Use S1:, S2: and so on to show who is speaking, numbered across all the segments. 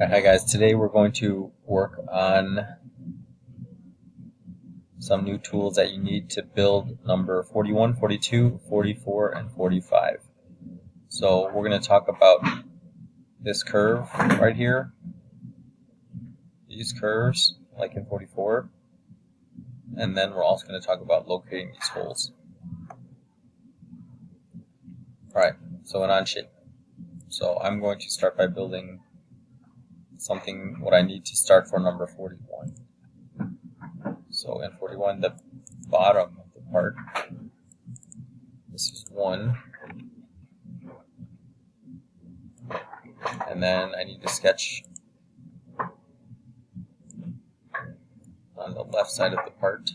S1: Hi guys, today we're going to work on some new tools that you need to build number 41, 42, 44, and 45. So we're going to talk about this curve right here, these curves like in 44, and then we're also going to talk about locating these holes. Alright, so an on shape. So I'm going to start by building what I need to start for number 41. So in 41, the bottom of the part, this is 1, and then I need to sketch on the left side of the part.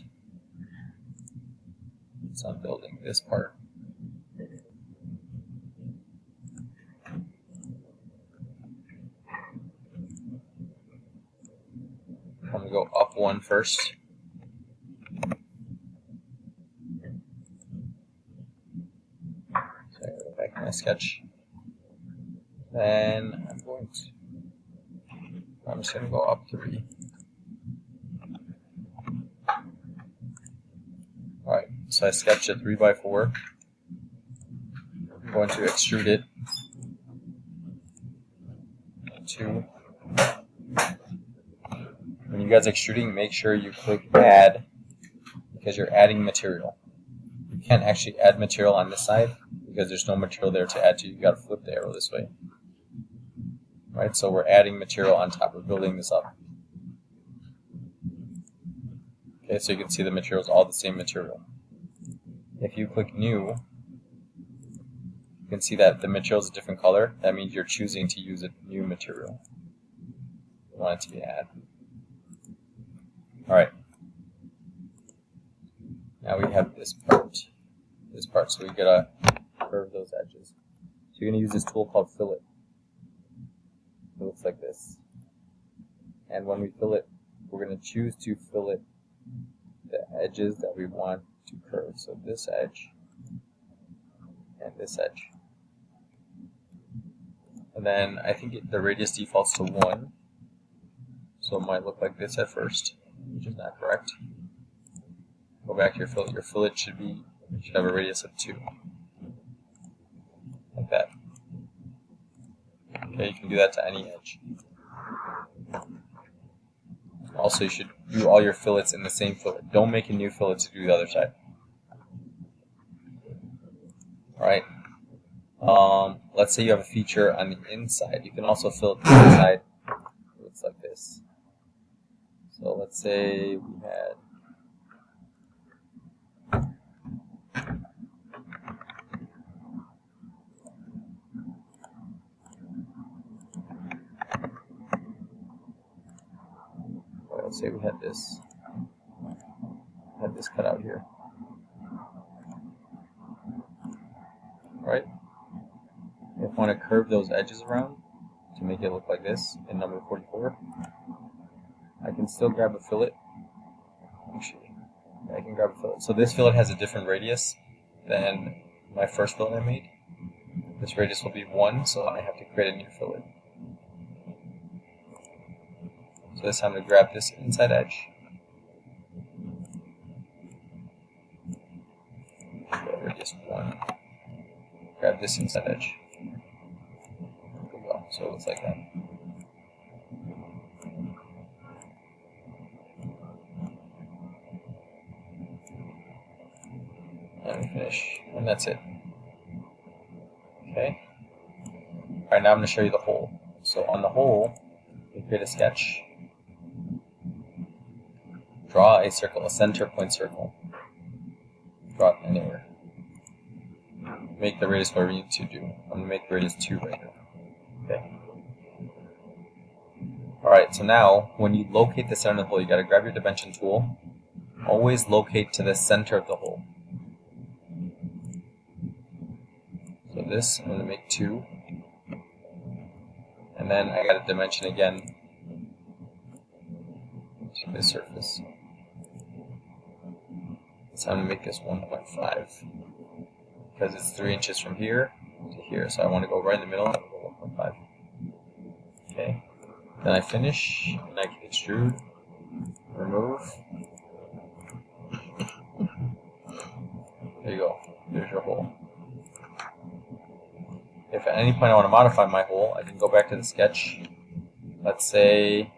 S1: So I'm building this part. I'm going to go up 1 first. So I go back to my sketch. Then I'm just going to go up 3. Alright, so I sketched a 3x4. I'm going to extrude it. 2. When you guys are extruding, make sure you click add because you're adding material. You can't actually add material on this side because there's no material there to add to. You got to flip the arrow this way. Right, so we're adding material on top. We're building this up. Okay, so you can see the material is all the same material. If you click new, you can see that the material is a different color. That means you're choosing to use a new material. You want it to be add. Alright. Now we have this part. So we gotta curve those edges. So you're gonna use this tool called Fillet. It looks like this. And when we fillet, we're gonna choose to fillet the edges that we want to curve. So this edge and this edge. And then I think the radius defaults to 1. So it might look like this at first, which is not correct. Go back to your fillet. Your fillet should have a radius of 2. Like that. Okay, you can do that to any edge. Also, you should do all your fillets in the same fillet. Don't make a new fillet to do the other side. Alright. Let's say you have a feature on the inside. You can also fillet the inside. It looks like this. So let's say we had this cut out here. Right? If I want to curve those edges around to make it look like this in number 44, I can still grab a fillet. Actually, I can grab a fillet. So this fillet has a different radius than my first fillet I made. This radius will be 1, so I have to create a new fillet. So this time I'm going to grab this inside edge. Radius 1. Grab this inside edge. There we go. So it looks like that. And we finish. And that's it. Okay. Alright, now I'm going to show you the hole. So on the hole, we create a sketch. Draw a circle, a center point circle. Draw it anywhere. Make the radius whatever you need to do. I'm going to make the radius 2 right here. Okay. Alright, so now when you locate the center of the hole, you got to grab your dimension tool. Always locate to the center of the hole. So this, I'm going to make 2. And then I got to dimension again to this surface. So I'm going to make this 1.5 because it's 3 inches from here to here. So I want to go right in the middle and go 1.5. Okay. Then I finish, and I can extrude, remove. There you go. There's your hole. If at any point I want to modify my hole, I can go back to the sketch. Let's say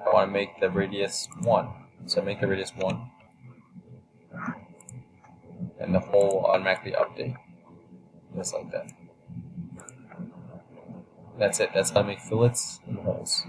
S1: I want to make the radius 1. So I make the radius 1. And the hole will automatically update. Just like that. That's it. That's how I make fillets and holes.